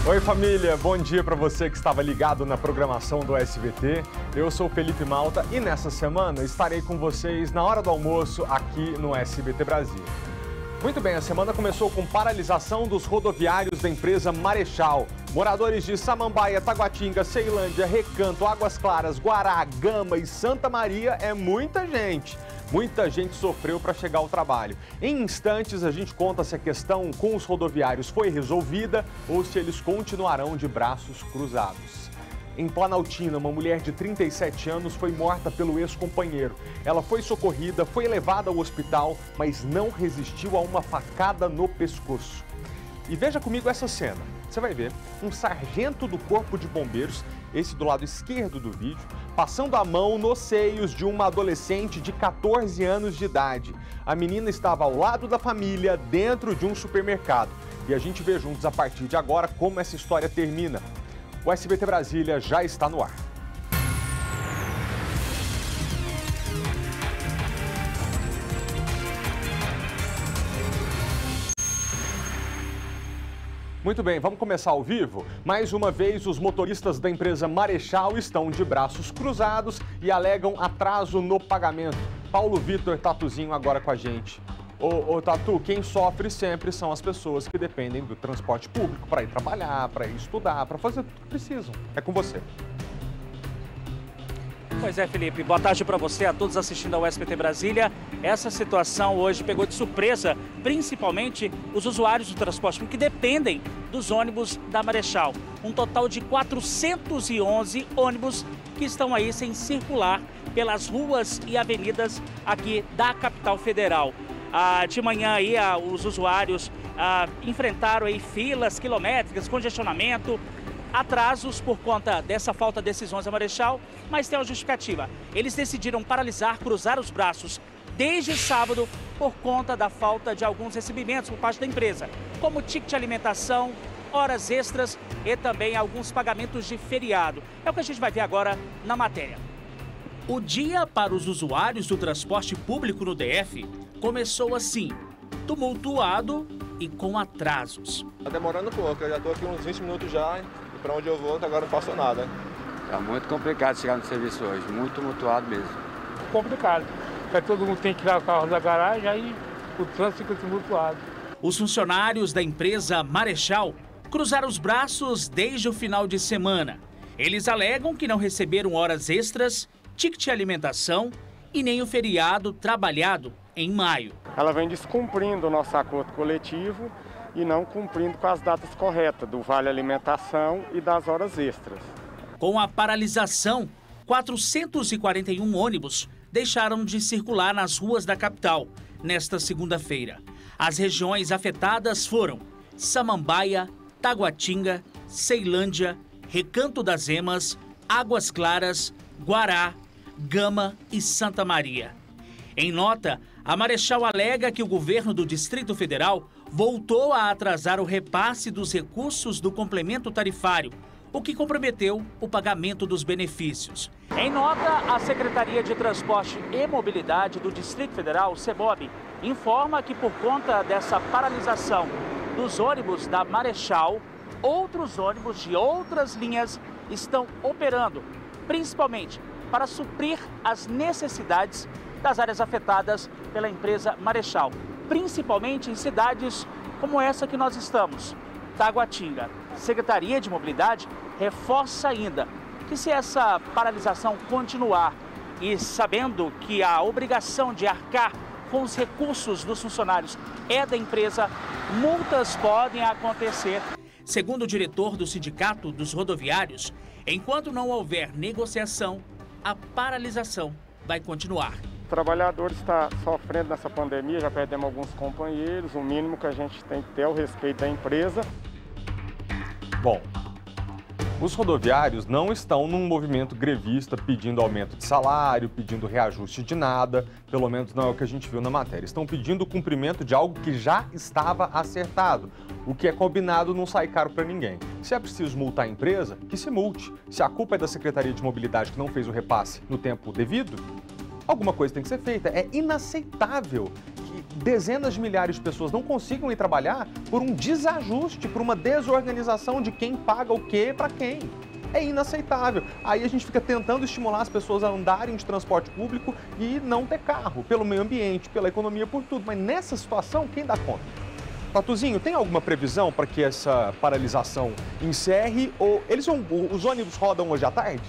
Oi família, bom dia para você que estava ligado na programação do SBT. Eu sou Felipe Malta e nessa semana estarei com vocês na hora do almoço aqui no SBT Brasil. Muito bem, a semana começou com paralisação dos rodoviários da empresa Marechal. Moradores de Samambaia, Taguatinga, Ceilândia, Recanto, Águas Claras, Guará, Gama e Santa Maria é muita gente. Muita gente sofreu para chegar ao trabalho. Em instantes, a gente conta se a questão com os rodoviários foi resolvida ou se eles continuarão de braços cruzados. Em Planaltina, uma mulher de 37 anos foi morta pelo ex-companheiro. Ela foi socorrida, foi levada ao hospital, mas não resistiu a uma facada no pescoço. E veja comigo essa cena. Você vai ver um sargento do Corpo de Bombeiros, esse do lado esquerdo do vídeo, passando a mão nos seios de uma adolescente de 14 anos de idade. A menina estava ao lado da família, dentro de um supermercado. E a gente vê juntos a partir de agora como essa história termina. O SBT Brasília já está no ar. Muito bem, vamos começar ao vivo? Mais uma vez, os motoristas da empresa Marechal estão de braços cruzados e alegam atraso no pagamento. Paulo Vitor Tatuzinho agora com a gente. Ô Tatu, quem sofre sempre são as pessoas que dependem do transporte público para ir trabalhar, para ir estudar, para fazer tudo que precisam. É com você. Pois é, Felipe. Boa tarde para você, a todos assistindo ao SBT Brasília. Essa situação hoje pegou de surpresa, principalmente os usuários do transporte público que dependem dos ônibus da Marechal. Um total de 411 ônibus que estão aí sem circular pelas ruas e avenidas aqui da capital federal. De manhã aí os usuários enfrentaram aí filas quilométricas, congestionamento, atrasos por conta dessa falta de decisões da Marechal, mas tem uma justificativa. Eles decidiram paralisar, cruzar os braços desde sábado por conta da falta de alguns recebimentos por parte da empresa, como ticket de alimentação, horas extras e também alguns pagamentos de feriado. É o que a gente vai ver agora na matéria. O dia para os usuários do transporte público no DF começou assim, tumultuado e com atrasos. Tá demorando um pouco, eu já estou aqui uns 20 minutos já, e para onde eu vou agora não faço nada. Tá muito complicado chegar no serviço hoje, muito tumultuado mesmo. Complicado, porque todo mundo tem que tirar o carro da garagem, aí o trânsito fica tumultuado. Os funcionários da empresa Marechal cruzaram os braços desde o final de semana. Eles alegam que não receberam horas extras, ticket de alimentação e nem o feriado trabalhado em maio. Ela vem descumprindo o nosso acordo coletivo e não cumprindo com as datas corretas do Vale Alimentação e das horas extras. Com a paralisação, 441 ônibus deixaram de circular nas ruas da capital nesta segunda-feira. As regiões afetadas foram Samambaia, Taguatinga, Ceilândia, Recanto das Emas, Águas Claras, Guará, Gama e Santa Maria. Em nota, a Marechal alega que o governo do Distrito Federal voltou a atrasar o repasse dos recursos do complemento tarifário, o que comprometeu o pagamento dos benefícios. Em nota, a Secretaria de Transporte e Mobilidade do Distrito Federal, CEMOB, informa que por conta dessa paralisação dos ônibus da Marechal, outros ônibus de outras linhas estão operando, principalmente para suprir as necessidades das áreas afetadas pela empresa Marechal, principalmente em cidades como essa que nós estamos, Taguatinga. A Secretaria de Mobilidade reforça ainda que se essa paralisação continuar e sabendo que a obrigação de arcar com os recursos dos funcionários é da empresa, multas podem acontecer. Segundo o diretor do Sindicato dos Rodoviários, enquanto não houver negociação, a paralisação vai continuar. O trabalhador está sofrendo nessa pandemia, já perdemos alguns companheiros, o mínimo que a gente tem que ter é o respeito da empresa. Bom, os rodoviários não estão num movimento grevista pedindo aumento de salário, pedindo reajuste de nada, pelo menos não é o que a gente viu na matéria. Estão pedindo o cumprimento de algo que já estava acertado. O que é combinado não sai caro para ninguém. Se é preciso multar a empresa, que se multe. Se a culpa é da Secretaria de Mobilidade que não fez o repasse no tempo devido, alguma coisa tem que ser feita. É inaceitável que dezenas de milhares de pessoas não consigam ir trabalhar por um desajuste, por uma desorganização de quem paga o quê para quem. É inaceitável. Aí a gente fica tentando estimular as pessoas a andarem de transporte público e não ter carro, pelo meio ambiente, pela economia, por tudo. Mas nessa situação, quem dá conta? Tatuzinho, tem alguma previsão para que essa paralisação encerre ou os ônibus rodam hoje à tarde?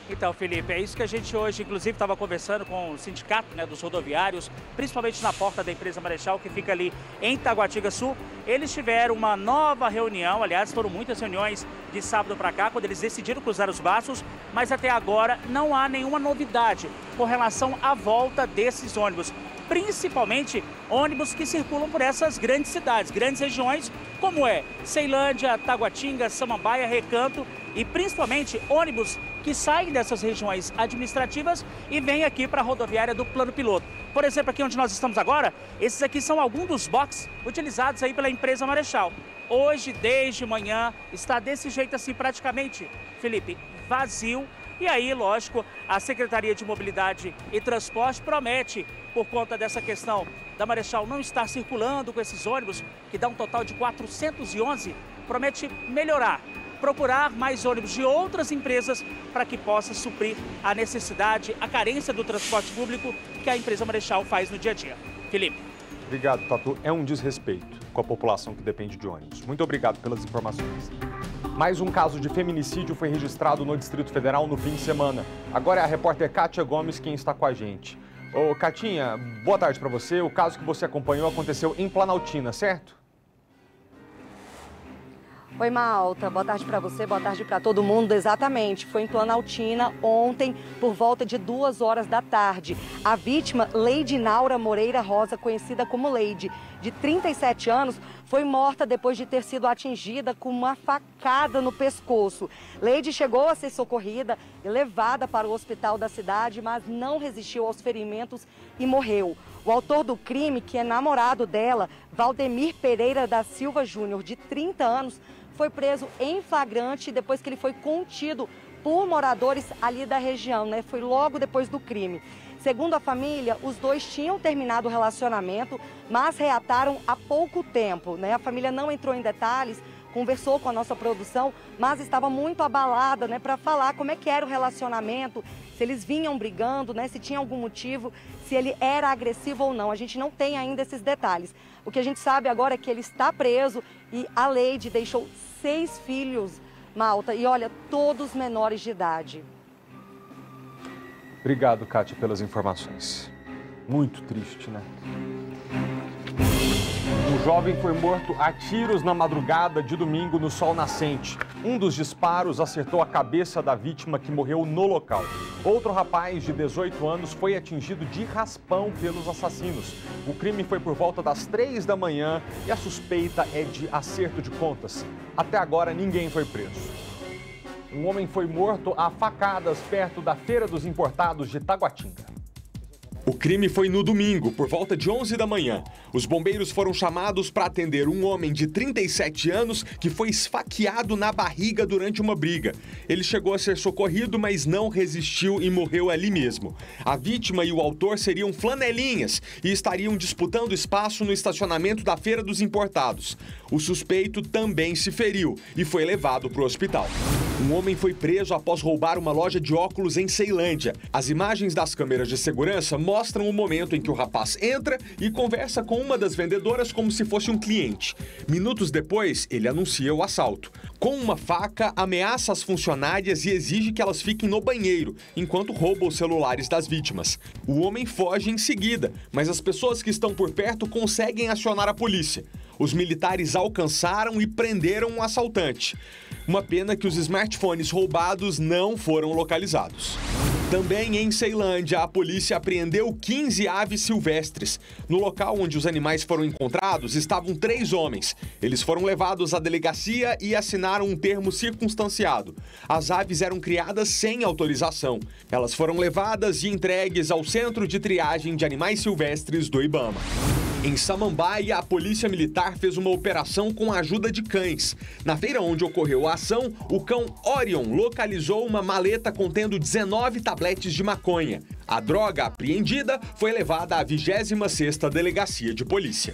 Então, Felipe, é isso que a gente hoje, inclusive, estava conversando com o sindicato, né, dos rodoviários, principalmente na porta da empresa Marechal, que fica ali em Taguatinga-Sul. Eles tiveram uma nova reunião, aliás, foram muitas reuniões de sábado para cá, quando eles decidiram cruzar os braços, mas até agora não há nenhuma novidade com relação à volta desses ônibus. Principalmente ônibus que circulam por essas grandes cidades, grandes regiões, como é Ceilândia, Taguatinga, Samambaia, Recanto, e principalmente ônibus que saem dessas regiões administrativas e vêm aqui para a rodoviária do Plano Piloto. Por exemplo, aqui onde nós estamos agora, esses aqui são alguns dos boxes utilizados aí pela empresa Marechal. Hoje, desde manhã, está desse jeito assim praticamente, Felipe, vazio. E aí, lógico, a Secretaria de Mobilidade e Transporte promete, por conta dessa questão da Marechal não estar circulando com esses ônibus, que dá um total de 411, promete melhorar, procurar mais ônibus de outras empresas para que possa suprir a necessidade, a carência do transporte público que a empresa Marechal faz no dia a dia. Felipe. Obrigado, Tatu. É um desrespeito com a população que depende de ônibus. Muito obrigado pelas informações. Mais um caso de feminicídio foi registrado no Distrito Federal no fim de semana. Agora é a repórter Kátia Gomes quem está com a gente. Ô, Katinha, boa tarde para você. O caso que você acompanhou aconteceu em Planaltina, certo? Oi, Malta. Boa tarde para você, boa tarde para todo mundo. Exatamente, foi em Planaltina ontem, por volta de 2 horas da tarde. A vítima, Leide Naura Moreira Rosa, conhecida como Leide, de 37 anos, foi morta depois de ter sido atingida com uma facada no pescoço. Leide chegou a ser socorrida e levada para o hospital da cidade, mas não resistiu aos ferimentos e morreu. O autor do crime, que é namorado dela, Valdemir Pereira da Silva Júnior, de 30 anos, foi preso em flagrante depois que ele foi contido por moradores ali da região, né? Foi logo depois do crime. Segundo a família, os dois tinham terminado o relacionamento, mas reataram há pouco tempo, né? A família não entrou em detalhes, conversou com a nossa produção, mas estava muito abalada, né, para falar como é que era o relacionamento, se eles vinham brigando, né, se tinha algum motivo, se ele era agressivo ou não. A gente não tem ainda esses detalhes. O que a gente sabe agora é que ele está preso e a Leide deixou 6 filhos, Malta, e olha, todos menores de idade. Obrigado, Kátia, pelas informações. Muito triste, né? Um jovem foi morto a tiros na madrugada de domingo no sol nascente. Um dos disparos acertou a cabeça da vítima, que morreu no local. Outro rapaz de 18 anos foi atingido de raspão pelos assassinos. O crime foi por volta das 3 da manhã e a suspeita é de acerto de contas. Até agora, ninguém foi preso. Um homem foi morto a facadas perto da Feira dos Importados de Taguatinga. O crime foi no domingo, por volta de 11 da manhã. Os bombeiros foram chamados para atender um homem de 37 anos que foi esfaqueado na barriga durante uma briga. Ele chegou a ser socorrido, mas não resistiu e morreu ali mesmo. A vítima e o autor seriam flanelinhas e estariam disputando espaço no estacionamento da Feira dos Importados. O suspeito também se feriu e foi levado para o hospital. Um homem foi preso após roubar uma loja de óculos em Ceilândia. As imagens das câmeras de segurança mostram o momento em que o rapaz entra e conversa com uma das vendedoras como se fosse um cliente. Minutos depois, ele anuncia o assalto. Com uma faca, ameaça as funcionárias e exige que elas fiquem no banheiro, enquanto rouba os celulares das vítimas. O homem foge em seguida, mas as pessoas que estão por perto conseguem acionar a polícia. Os militares alcançaram e prenderam o assaltante. Uma pena que os smartphones roubados não foram localizados. Também em Ceilândia, a polícia apreendeu 15 aves silvestres. No local onde os animais foram encontrados, estavam 3 homens. Eles foram levados à delegacia e assinaram um termo circunstanciado. As aves eram criadas sem autorização. Elas foram levadas e entregues ao Centro de Triagem de Animais Silvestres do Ibama. Em Samambaia, a Polícia Militar fez uma operação com a ajuda de cães. Na feira onde ocorreu a ação, o cão Orion localizou uma maleta contendo 19 tabletes de maconha. A droga apreendida foi levada à 26ª Delegacia de Polícia.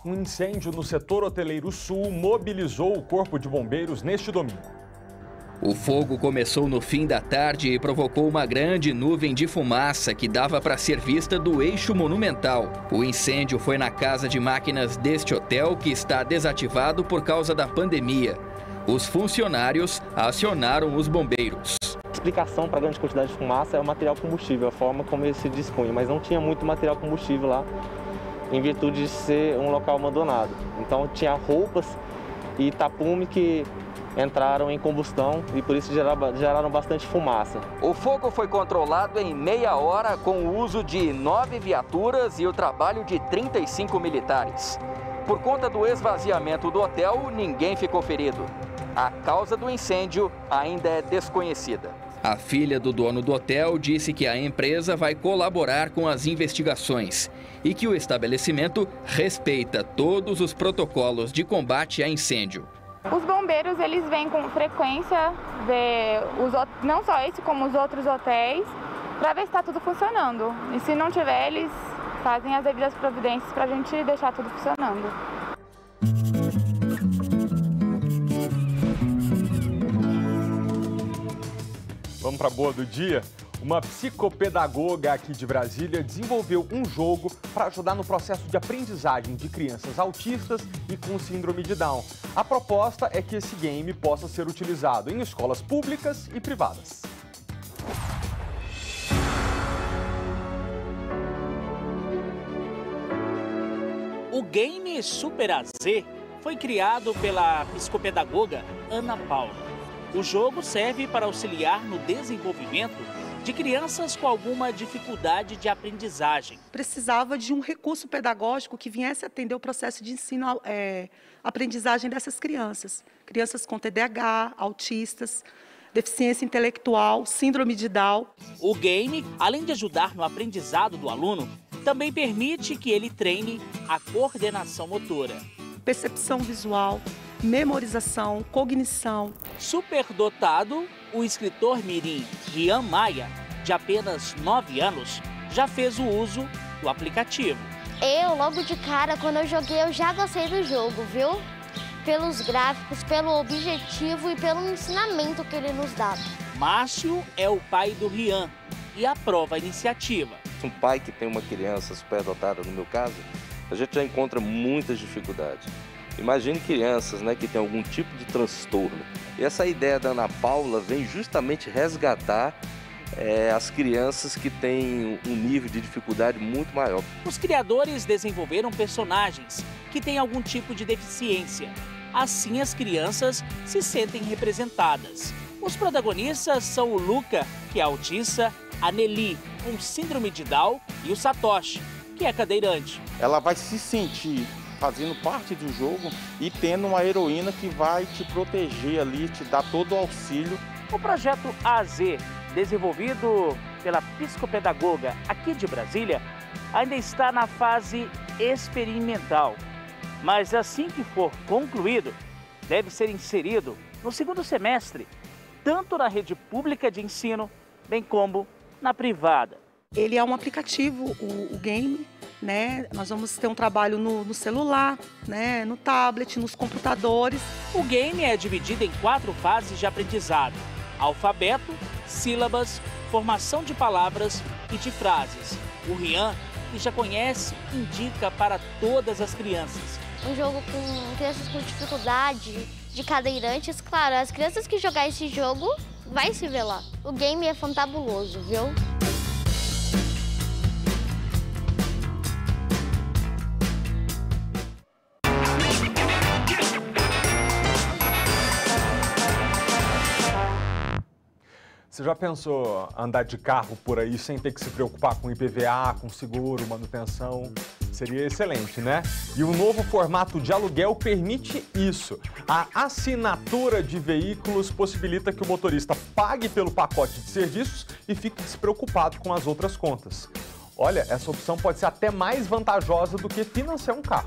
Um incêndio no setor hoteleiro sul mobilizou o Corpo de Bombeiros neste domingo. O fogo começou no fim da tarde e provocou uma grande nuvem de fumaça que dava para ser vista do eixo monumental. O incêndio foi na casa de máquinas deste hotel, que está desativado por causa da pandemia. Os funcionários acionaram os bombeiros. A explicação para a grande quantidade de fumaça é o material combustível, a forma como ele se dispunha, mas não tinha muito material combustível lá, em virtude de ser um local abandonado. Então tinha roupas e tapume que entraram em combustão e por isso geraram bastante fumaça. O fogo foi controlado em meia hora com o uso de 9 viaturas e o trabalho de 35 militares. Por conta do esvaziamento do hotel, ninguém ficou ferido. A causa do incêndio ainda é desconhecida. A filha do dono do hotel disse que a empresa vai colaborar com as investigações e que o estabelecimento respeita todos os protocolos de combate a incêndio. Os bombeiros, eles vêm com frequência ver não só esse, como os outros hotéis, para ver se está tudo funcionando. E se não tiver, eles fazem as devidas providências para a gente deixar tudo funcionando. Vamos para a boa do dia? Uma psicopedagoga aqui de Brasília desenvolveu um jogo para ajudar no processo de aprendizagem de crianças autistas e com síndrome de Down. A proposta é que esse game possa ser utilizado em escolas públicas e privadas. O game Super AZ foi criado pela psicopedagoga Ana Paula. O jogo serve para auxiliar no desenvolvimento de crianças com alguma dificuldade de aprendizagem. Precisava de um recurso pedagógico que viesse atender o processo de ensino, aprendizagem dessas crianças. Crianças com TDAH, autistas, deficiência intelectual, síndrome de Down. O game, além de ajudar no aprendizado do aluno, também permite que ele treine a coordenação motora, percepção visual, memorização, cognição. Superdotado, o escritor mirim Rian Maia, de apenas 9 anos, já fez o uso do aplicativo. Eu, logo de cara, quando eu joguei, eu já gostei do jogo, viu? Pelos gráficos, pelo objetivo e pelo ensinamento que ele nos dá. Márcio é o pai do Rian e aprova a iniciativa. Um pai que tem uma criança superdotada, no meu caso, a gente já encontra muitas dificuldades. Imagine crianças, né, que têm algum tipo de transtorno. E essa ideia da Ana Paula vem justamente resgatar as crianças que têm um nível de dificuldade muito maior. Os criadores desenvolveram personagens que têm algum tipo de deficiência. Assim, as crianças se sentem representadas. Os protagonistas são o Luca, que é autista, a Nelly, com síndrome de Down, e o Satoshi, que é cadeirante. Ela vai se sentir fazendo parte do jogo e tendo uma heroína que vai te proteger ali, te dar todo o auxílio. O projeto AZ, desenvolvido pela psicopedagoga aqui de Brasília, ainda está na fase experimental. Mas assim que for concluído, deve ser inserido no segundo semestre, tanto na rede pública de ensino, bem como na privada. Ele é um aplicativo, o game, né? Nós vamos ter um trabalho no celular, né? No tablet, nos computadores. O game é dividido em 4 fases de aprendizado: alfabeto, sílabas, formação de palavras e de frases. O Rian, que já conhece, indica para todas as crianças. Um jogo com crianças com dificuldade, de cadeirantes. Claro, as crianças que jogar esse jogo vai se ver lá. O game é fantabuloso, viu? Você já pensou andar de carro por aí sem ter que se preocupar com IPVA, com seguro, manutenção? Seria excelente, né? E o novo formato de aluguel permite isso. A assinatura de veículos possibilita que o motorista pague pelo pacote de serviços e fique despreocupado com as outras contas. Olha, essa opção pode ser até mais vantajosa do que financiar um carro.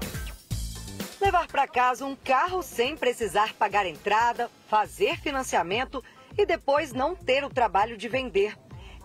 Levar para casa um carro sem precisar pagar entrada, fazer financiamento e depois não ter o trabalho de vender.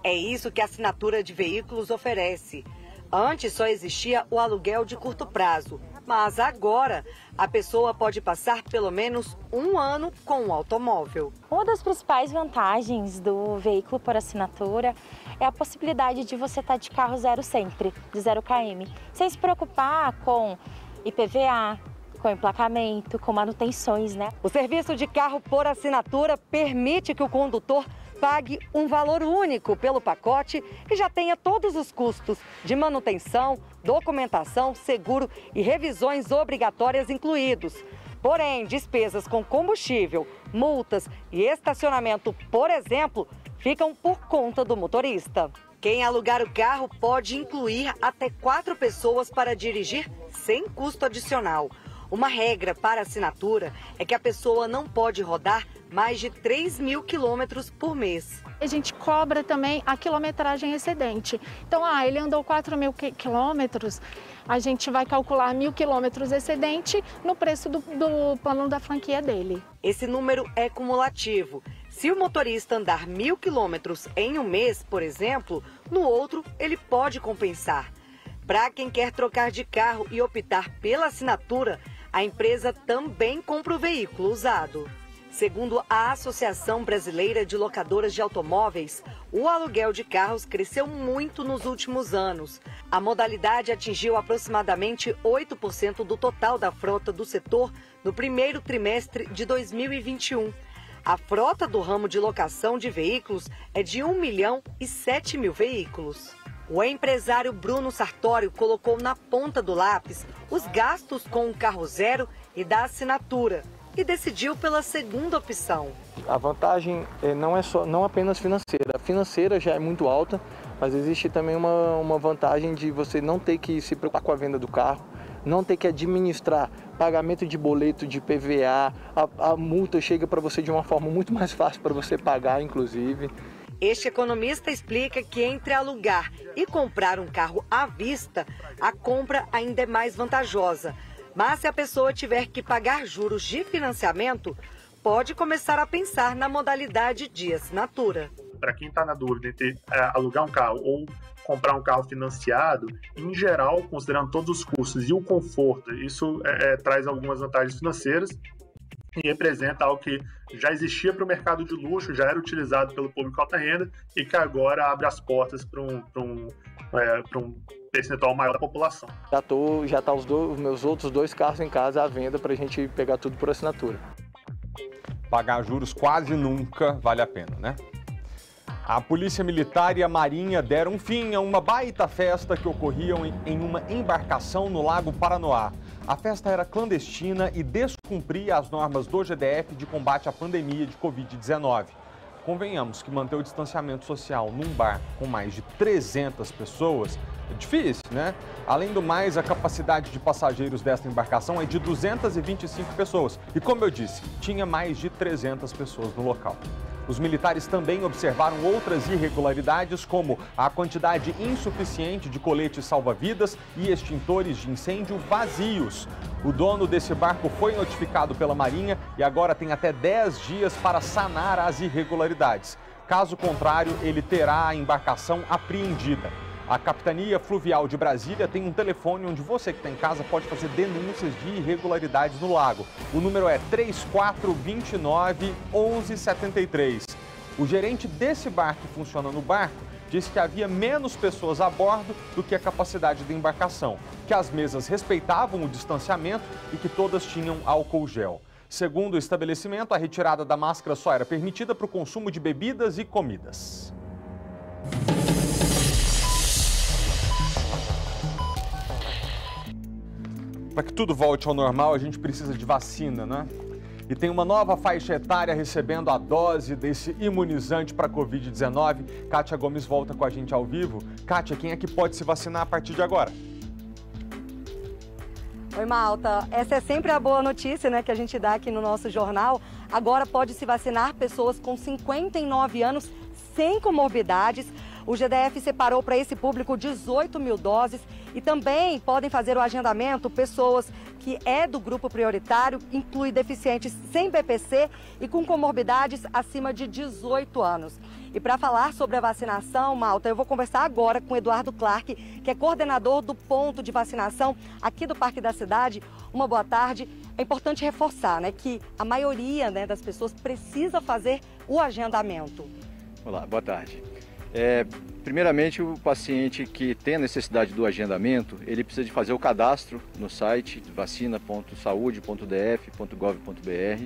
É isso que a assinatura de veículos oferece. Antes só existia o aluguel de curto prazo, mas agora a pessoa pode passar pelo menos um ano com o automóvel. Uma das principais vantagens do veículo por assinatura é a possibilidade de você estar de carro zero sempre, de 0 km, sem se preocupar com IPVA, com emplacamento, com manutenções, né? O serviço de carro por assinatura permite que o condutor pague um valor único pelo pacote e já tenha todos os custos de manutenção, documentação, seguro e revisões obrigatórias incluídos. Porém, despesas com combustível, multas e estacionamento, por exemplo, ficam por conta do motorista. Quem alugar o carro pode incluir até 4 pessoas para dirigir sem custo adicional. Uma regra para assinatura é que a pessoa não pode rodar mais de 3.000 quilômetros por mês. A gente cobra também a quilometragem excedente. Então, ele andou 4.000 quilômetros, a gente vai calcular 1.000 quilômetros excedente no preço do plano da franquia dele. Esse número é cumulativo. Se o motorista andar 1.000 quilômetros em um mês, por exemplo, no outro ele pode compensar. Para quem quer trocar de carro e optar pela assinatura, a empresa também compra o veículo usado. Segundo a Associação Brasileira de Locadoras de Automóveis, o aluguel de carros cresceu muito nos últimos anos. A modalidade atingiu aproximadamente 8% do total da frota do setor no primeiro trimestre de 2021. A frota do ramo de locação de veículos é de 1.007.000 veículos. O empresário Bruno Sartório colocou na ponta do lápis os gastos com o carro zero e da assinatura e decidiu pela segunda opção. A vantagem não apenas financeira. A financeira já é muito alta, mas existe também uma vantagem de você não ter que se preocupar com a venda do carro, não ter que administrar pagamento de boleto, de PVA, a multa chega para você de uma forma muito mais fácil para você pagar, inclusive. Este economista explica que entre alugar e comprar um carro à vista, a compra ainda é mais vantajosa. Mas se a pessoa tiver que pagar juros de financiamento, pode começar a pensar na modalidade de assinatura. Para quem está na dúvida entre alugar um carro ou comprar um carro financiado, em geral, considerando todos os custos e o conforto, isso traz algumas vantagens financeiras e representa algo que já existia para o mercado de luxo, já era utilizado pelo público alta renda e que agora abre as portas para um percentual maior da população. Já tá os meus outros 2 carros em casa à venda para a gente pegar tudo por assinatura. Pagar juros quase nunca vale a pena, né? A Polícia Militar e a Marinha deram fim a uma baita festa que ocorria em uma embarcação no Lago Paranoá. A festa era clandestina e descumpria as normas do GDF de combate à pandemia de Covid-19. Convenhamos que manter o distanciamento social num bar com mais de 300 pessoas é difícil, né? Além do mais, a capacidade de passageiros desta embarcação é de 225 pessoas. E como eu disse, tinha mais de 300 pessoas no local. Os militares também observaram outras irregularidades, como a quantidade insuficiente de coletes salva-vidas e extintores de incêndio vazios. O dono desse barco foi notificado pela Marinha e agora tem até 10 dias para sanar as irregularidades. Caso contrário, ele terá a embarcação apreendida. A Capitania Fluvial de Brasília tem um telefone onde você que está em casa pode fazer denúncias de irregularidades no lago. O número é 3429-1173. O gerente desse bar que funciona no barco disse que havia menos pessoas a bordo do que a capacidade da embarcação, que as mesas respeitavam o distanciamento e que todas tinham álcool gel. Segundo o estabelecimento, a retirada da máscara só era permitida para o consumo de bebidas e comidas. Para que tudo volte ao normal, a gente precisa de vacina, né? E tem uma nova faixa etária recebendo a dose desse imunizante para a Covid-19. Kátia Gomes volta com a gente ao vivo. Kátia, quem é que pode se vacinar a partir de agora? Oi, Malta. Essa é sempre a boa notícia, né, que a gente dá aqui no nosso jornal. Agora pode se vacinar pessoas com 59 anos sem comorbidades. O GDF separou para esse público 18 mil doses e também podem fazer o agendamento pessoas que é do grupo prioritário, inclui deficientes sem BPC e com comorbidades acima de 18 anos. E para falar sobre a vacinação, Malta, eu vou conversar agora com Eduardo Clark, que é coordenador do ponto de vacinação aqui do Parque da Cidade. Uma boa tarde. É importante reforçar, né, que a maioria, né, das pessoas precisa fazer o agendamento. Olá, boa tarde. Primeiramente, o paciente que tem a necessidade do agendamento, ele precisa de fazer o cadastro no site vacina.saude.df.gov.br.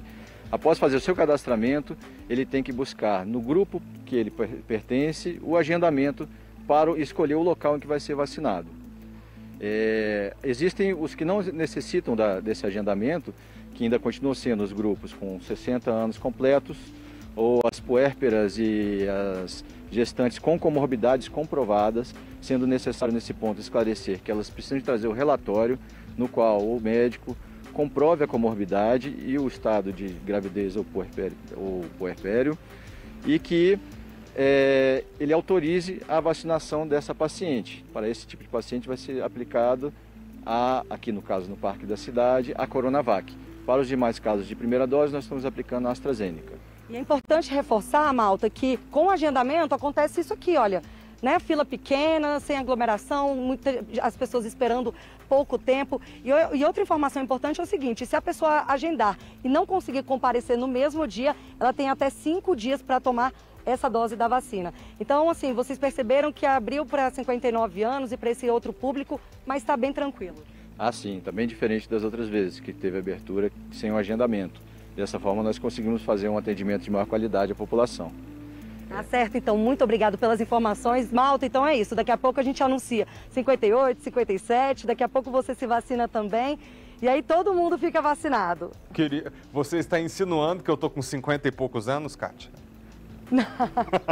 Após fazer o seu cadastramento, ele tem que buscar no grupo que ele pertence o agendamento para escolher o local em que vai ser vacinado. Existem os que não necessitam desse agendamento, que ainda continuam sendo os grupos com 60 anos completos, ou as puérperas e as gestantes com comorbidades comprovadas, sendo necessário nesse ponto esclarecer que elas precisam de trazer o relatório no qual o médico comprove a comorbidade e o estado de gravidez ou puerpério e que ele autorize a vacinação dessa paciente. Para esse tipo de paciente vai ser aplicado, aqui no caso no Parque da Cidade, a Coronavac. Para os demais casos de primeira dose, nós estamos aplicando a AstraZeneca. E é importante reforçar, Malta, que com o agendamento acontece isso aqui, olha, né? Fila pequena, sem aglomeração, as pessoas esperando pouco tempo. E outra informação importante é o seguinte, se a pessoa agendar e não conseguir comparecer no mesmo dia, ela tem até 5 dias para tomar essa dose da vacina. Então, assim, vocês perceberam que abriu para 59 anos e para esse outro público, mas está bem tranquilo. Sim, está bem diferente das outras vezes, que teve abertura sem o agendamento. Dessa forma, nós conseguimos fazer um atendimento de maior qualidade à população. Tá certo, então, muito obrigado pelas informações. Malta, então é isso, daqui a pouco a gente anuncia 58, 57, daqui a pouco você se vacina também. E aí todo mundo fica vacinado. Você está insinuando que eu tô com 50 e poucos anos, Kátia?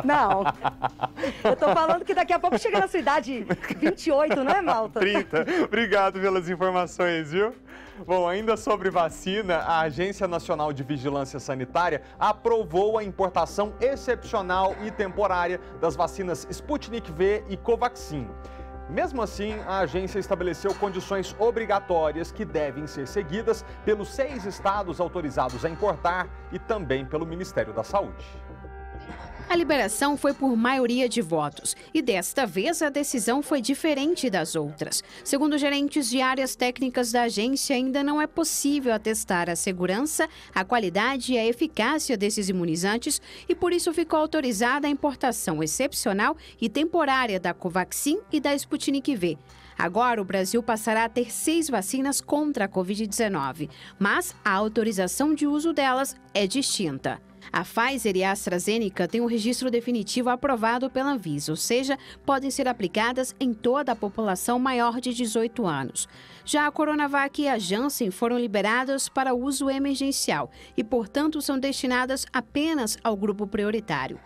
Não, eu tô falando que daqui a pouco chega na sua idade 28, não é, Malta? 30. Obrigado pelas informações, viu? Bom, ainda sobre vacina, a Agência Nacional de Vigilância Sanitária aprovou a importação excepcional e temporária das vacinas Sputnik V e Covaxin. Mesmo assim, a agência estabeleceu condições obrigatórias que devem ser seguidas pelos 6 estados autorizados a importar e também pelo Ministério da Saúde. A liberação foi por maioria de votos e desta vez a decisão foi diferente das outras. Segundo gerentes de áreas técnicas da agência, ainda não é possível atestar a segurança, a qualidade e a eficácia desses imunizantes e por isso ficou autorizada a importação excepcional e temporária da Covaxin e da Sputnik V. Agora, o Brasil passará a ter 6 vacinas contra a Covid-19, mas a autorização de uso delas é distinta. A Pfizer e a AstraZeneca têm um registro definitivo aprovado pela Anvisa, ou seja, podem ser aplicadas em toda a população maior de 18 anos. Já a Coronavac e a Janssen foram liberadas para uso emergencial e, portanto, são destinadas apenas ao grupo prioritário.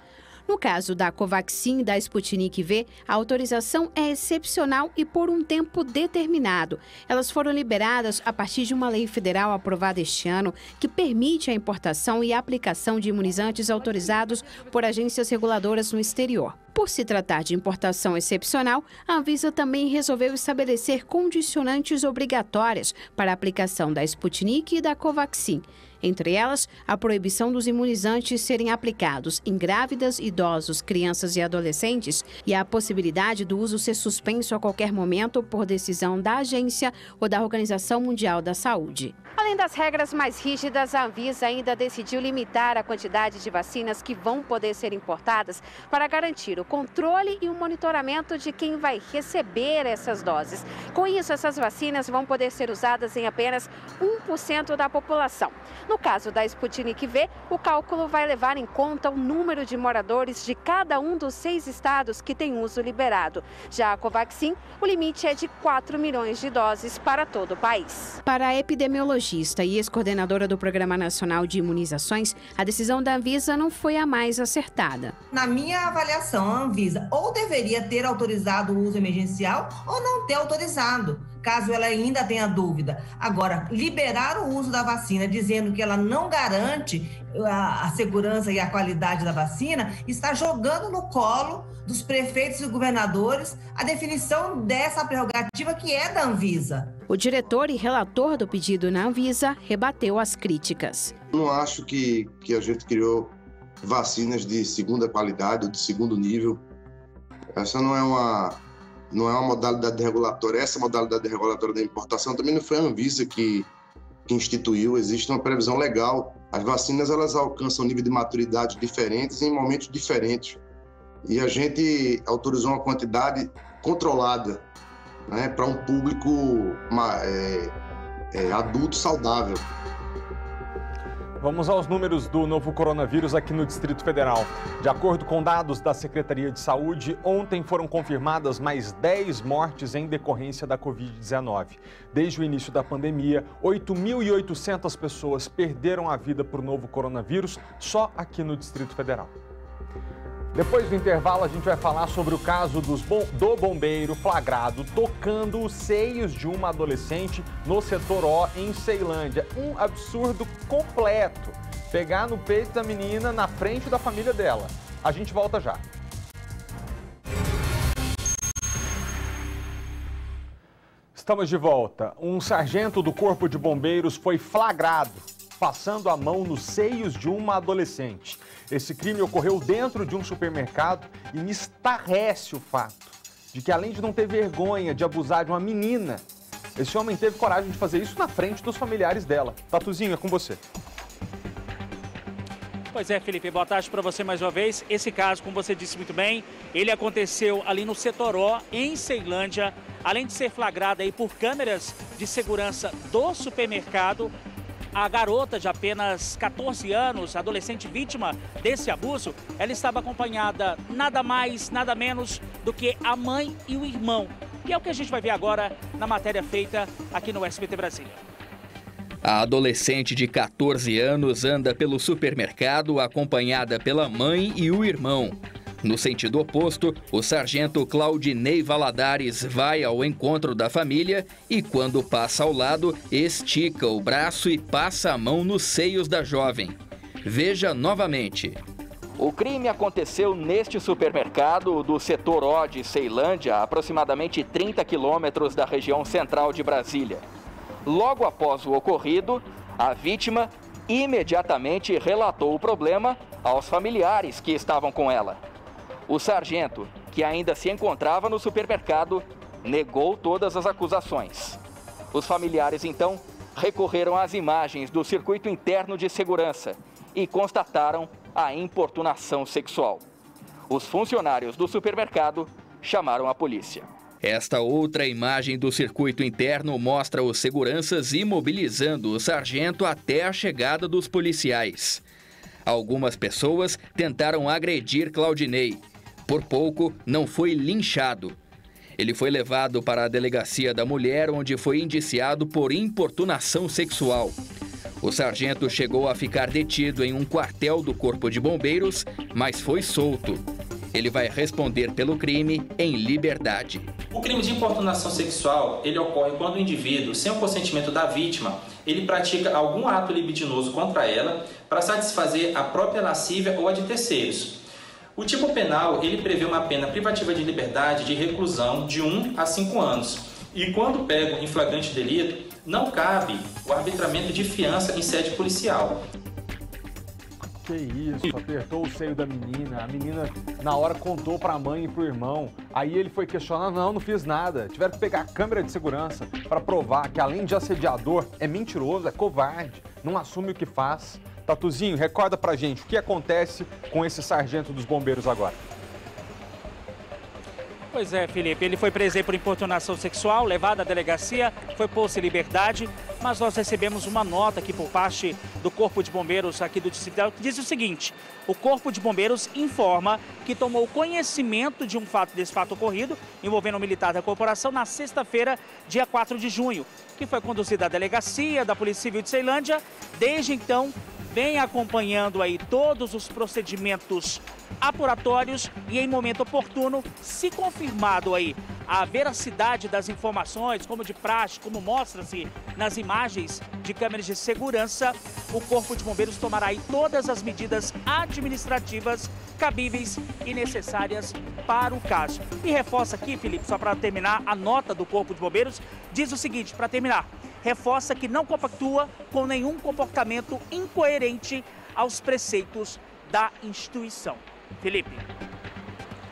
No caso da Covaxin e da Sputnik V, a autorização é excepcional e por um tempo determinado. Elas foram liberadas a partir de uma lei federal aprovada este ano que permite a importação e a aplicação de imunizantes autorizados por agências reguladoras no exterior. Por se tratar de importação excepcional, a Anvisa também resolveu estabelecer condicionantes obrigatórias para a aplicação da Sputnik e da Covaxin. Entre elas, a proibição dos imunizantes serem aplicados em grávidas, idosos, crianças e adolescentes e a possibilidade do uso ser suspenso a qualquer momento por decisão da agência ou da Organização Mundial da Saúde. Além das regras mais rígidas, a Anvisa ainda decidiu limitar a quantidade de vacinas que vão poder ser importadas para garantir o controle e o monitoramento de quem vai receber essas doses. Com isso, essas vacinas vão poder ser usadas em apenas 1% da população. No caso da Sputnik V, o cálculo vai levar em conta o número de moradores de cada um dos 6 estados que tem uso liberado. Já a Covaxin, o limite é de 4 milhões de doses para todo o país. Para a epidemiologista e ex-coordenadora do Programa Nacional de Imunizações, a decisão da Anvisa não foi a mais acertada. Na minha avaliação, a Anvisa ou deveria ter autorizado o uso emergencial ou não ter autorizado, caso ela ainda tenha dúvida. Agora, liberar o uso da vacina dizendo que ela não garante a segurança e a qualidade da vacina, está jogando no colo dos prefeitos e governadores a definição dessa prerrogativa que é da Anvisa. O diretor e relator do pedido na Anvisa rebateu as críticas. Não acho que a gente criou vacinas de segunda qualidade ou de segundo nível. Essa não é uma modalidade regulatória. Essa modalidade regulatória da importação também não foi a Anvisa que instituiu. Existe uma previsão legal. As vacinas, elas alcançam nível de maturidade diferentes em momentos diferentes. E a gente autorizou uma quantidade controlada, né, para um público adulto saudável. Vamos aos números do novo coronavírus aqui no Distrito Federal. De acordo com dados da Secretaria de Saúde, ontem foram confirmadas mais 10 mortes em decorrência da Covid-19. Desde o início da pandemia, 8.800 pessoas perderam a vida por novo coronavírus só aqui no Distrito Federal. Depois do intervalo, a gente vai falar sobre o caso do bombeiro flagrado tocando os seios de uma adolescente no setor O, em Ceilândia. Um absurdo completo. Pegar no peito da menina na frente da família dela. A gente volta já. Estamos de volta. Um sargento do Corpo de Bombeiros foi flagrado passando a mão nos seios de uma adolescente. Esse crime ocorreu dentro de um supermercado e me estarrece o fato de que, além de não ter vergonha de abusar de uma menina, esse homem teve coragem de fazer isso na frente dos familiares dela. Tatuzinho, é com você. Pois é, Felipe, boa tarde para você mais uma vez. Esse caso, como você disse muito bem, ele aconteceu ali no setor O, em Ceilândia. Além de ser flagrado aí por câmeras de segurança do supermercado, a garota de apenas 14 anos, adolescente vítima desse abuso, ela estava acompanhada nada mais, nada menos do que a mãe e o irmão. E é o que a gente vai ver agora na matéria feita aqui no SBT Brasília. A adolescente de 14 anos anda pelo supermercado acompanhada pela mãe e o irmão. No sentido oposto, o sargento Claudinei Valadares vai ao encontro da família e, quando passa ao lado, estica o braço e passa a mão nos seios da jovem. Veja novamente. O crime aconteceu neste supermercado do setor O de Ceilândia, a aproximadamente 30 quilômetros da região central de Brasília. Logo após o ocorrido, a vítima imediatamente relatou o problema aos familiares que estavam com ela. O sargento, que ainda se encontrava no supermercado, negou todas as acusações. Os familiares, então, recorreram às imagens do circuito interno de segurança e constataram a importunação sexual. Os funcionários do supermercado chamaram a polícia. Esta outra imagem do circuito interno mostra os seguranças imobilizando o sargento até a chegada dos policiais. Algumas pessoas tentaram agredir Claudinei. Por pouco, não foi linchado. Ele foi levado para a delegacia da mulher, onde foi indiciado por importunação sexual. O sargento chegou a ficar detido em um quartel do Corpo de Bombeiros, mas foi solto. Ele vai responder pelo crime em liberdade. O crime de importunação sexual, ele ocorre quando o indivíduo, sem o consentimento da vítima, ele pratica algum ato libidinoso contra ela para satisfazer a própria lascívia ou a de terceiros. O tipo penal, ele prevê uma pena privativa de liberdade de reclusão de 1 a 5 anos. E quando pego em flagrante delito, não cabe o arbitramento de fiança em sede policial. Que isso, apertou o seio da menina. A menina, na hora, contou para a mãe e para o irmão. Aí ele foi questionar, não fiz nada. Tiveram que pegar a câmera de segurança para provar que, além de assediador, é mentiroso, é covarde, não assume o que faz. Tatuzinho, recorda pra gente o que acontece com esse sargento dos bombeiros agora. Pois é, Felipe, ele foi preso por importunação sexual, levado à delegacia, foi posto em liberdade, mas nós recebemos uma nota aqui por parte do Corpo de Bombeiros aqui do Distrito Federal que diz o seguinte: o Corpo de Bombeiros informa que tomou conhecimento de desse fato ocorrido, envolvendo um militar da corporação, na sexta-feira, dia 4 de junho, que foi conduzido à delegacia da Polícia Civil de Ceilândia. Desde então, vem acompanhando aí todos os procedimentos apuratórios e em momento oportuno, se confirmado aí a veracidade das informações, como de praxe, como mostra-se nas imagens de câmeras de segurança, o Corpo de Bombeiros tomará aí todas as medidas administrativas cabíveis e necessárias para o caso. E reforça aqui, Felipe, só para terminar, a nota do Corpo de Bombeiros diz o seguinte, para terminar, reforça que não compactua com nenhum comportamento incoerente aos preceitos da instituição. Felipe.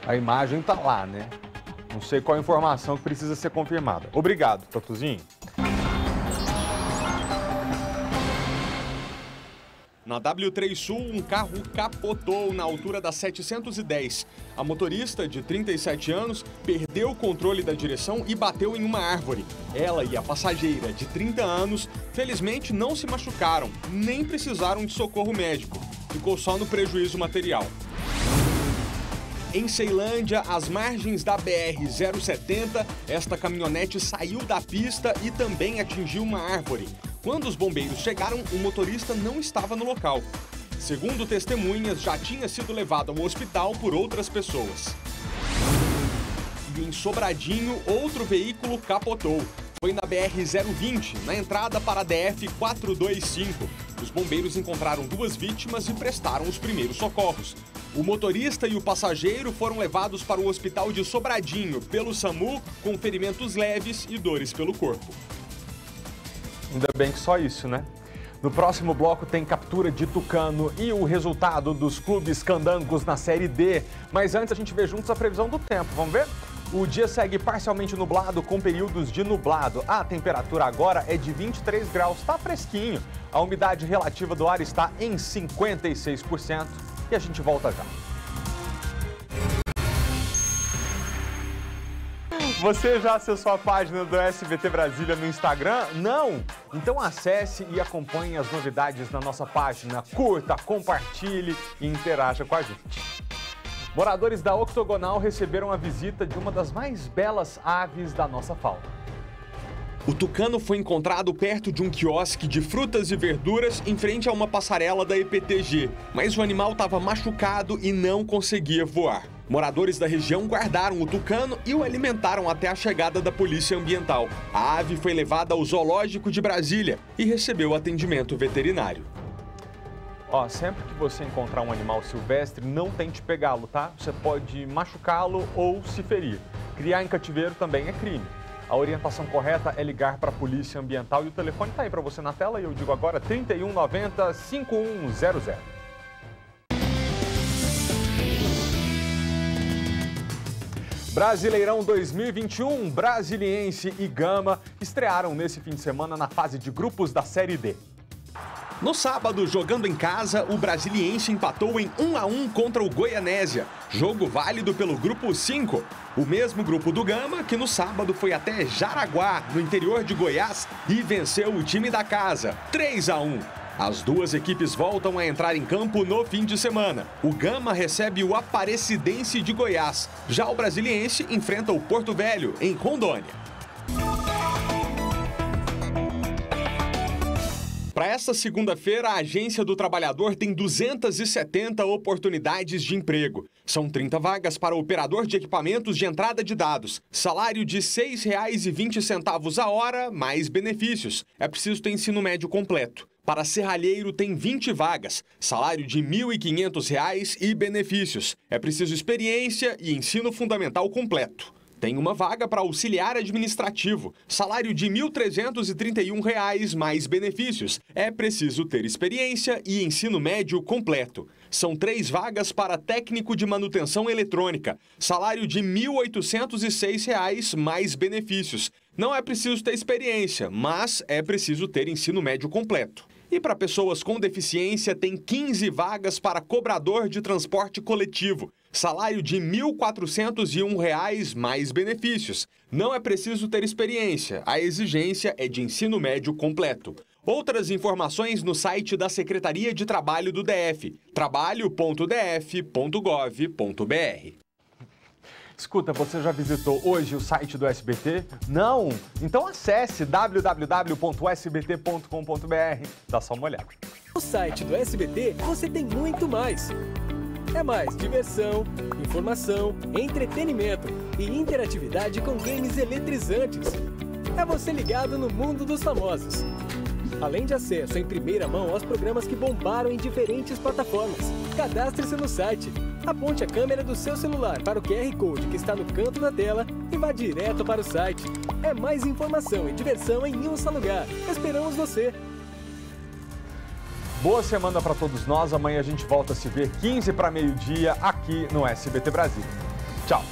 A imagem tá lá, né? Não sei qual a informação que precisa ser confirmada. Obrigado, Tatuzinho. Na W3 Sul, um carro capotou na altura da 710. A motorista, de 37 anos, perdeu o controle da direção e bateu em uma árvore. Ela e a passageira, de 30 anos, felizmente não se machucaram, nem precisaram de socorro médico. Ficou só no prejuízo material. Em Ceilândia, às margens da BR-070, esta caminhonete saiu da pista e também atingiu uma árvore. Quando os bombeiros chegaram, o motorista não estava no local. Segundo testemunhas, já tinha sido levado ao hospital por outras pessoas. E em Sobradinho, outro veículo capotou. Foi na BR-020, na entrada para a DF-425. Os bombeiros encontraram 2 vítimas e prestaram os primeiros socorros. O motorista e o passageiro foram levados para o hospital de Sobradinho pelo SAMU com ferimentos leves e dores pelo corpo. Ainda bem que só isso, né? No próximo bloco tem captura de tucano e o resultado dos clubes candangos na Série D. Mas antes a gente vê juntos a previsão do tempo, vamos ver? O dia segue parcialmente nublado com períodos de nublado. A temperatura agora é de 23 graus, está fresquinho. A umidade relativa do ar está em 56%. E a gente volta já. Você já acessou a página do SBT Brasília no Instagram? Não? Então acesse e acompanhe as novidades na nossa página. Curta, compartilhe e interaja com a gente. Moradores da Octogonal receberam a visita de uma das mais belas aves da nossa fauna. O tucano foi encontrado perto de um quiosque de frutas e verduras em frente a uma passarela da EPTG, mas o animal estava machucado e não conseguia voar. Moradores da região guardaram o tucano e o alimentaram até a chegada da Polícia Ambiental. A ave foi levada ao Zoológico de Brasília e recebeu atendimento veterinário. Ó, sempre que você encontrar um animal silvestre, não tente pegá-lo, tá? Você pode machucá-lo ou se ferir. Criar em cativeiro também é crime. A orientação correta é ligar para a Polícia Ambiental e o telefone está aí para você na tela e eu digo agora 3190-5100. Brasileirão 2021, Brasiliense e Gama estrearam nesse fim de semana na fase de grupos da Série D. No sábado, jogando em casa, o Brasiliense empatou em 1-1 contra o Goianésia, jogo válido pelo Grupo 5. O mesmo grupo do Gama, que no sábado foi até Jaraguá, no interior de Goiás, e venceu o time da casa, 3-1. As duas equipes voltam a entrar em campo no fim de semana. O Gama recebe o Aparecidense de Goiás. Já o Brasiliense enfrenta o Porto Velho, em Rondônia. Para esta segunda-feira, a Agência do Trabalhador tem 270 oportunidades de emprego. São 30 vagas para operador de equipamentos de entrada de dados. Salário de R$ 6,20 a hora, mais benefícios. É preciso ter ensino médio completo. Para serralheiro tem 20 vagas, salário de R$ 1.500 e benefícios. É preciso experiência e ensino fundamental completo. Tem uma vaga para auxiliar administrativo, salário de R$ 1.331 mais benefícios. É preciso ter experiência e ensino médio completo. São 3 vagas para técnico de manutenção eletrônica, salário de R$ 1.806 mais benefícios. Não é preciso ter experiência, mas é preciso ter ensino médio completo. E para pessoas com deficiência, tem 15 vagas para cobrador de transporte coletivo. Salário de R$ 1.401 mais benefícios. Não é preciso ter experiência, a exigência é de ensino médio completo. Outras informações no site da Secretaria de Trabalho do DF, trabalho.df.gov.br. Escuta, você já visitou hoje o site do SBT? Não? Então acesse www.sbt.com.br. Dá só uma olhada. No site do SBT você tem muito mais. É mais diversão, informação, entretenimento e interatividade com games eletrizantes. É você ligado no mundo dos famosos. Além de acesso em primeira mão aos programas que bombaram em diferentes plataformas. Cadastre-se no site. Aponte a câmera do seu celular para o QR Code que está no canto da tela e vá direto para o site. É mais informação e diversão em um só lugar. Esperamos você! Boa semana para todos nós. Amanhã a gente volta a se ver 15 para meio-dia aqui no SBT Brasil. Tchau!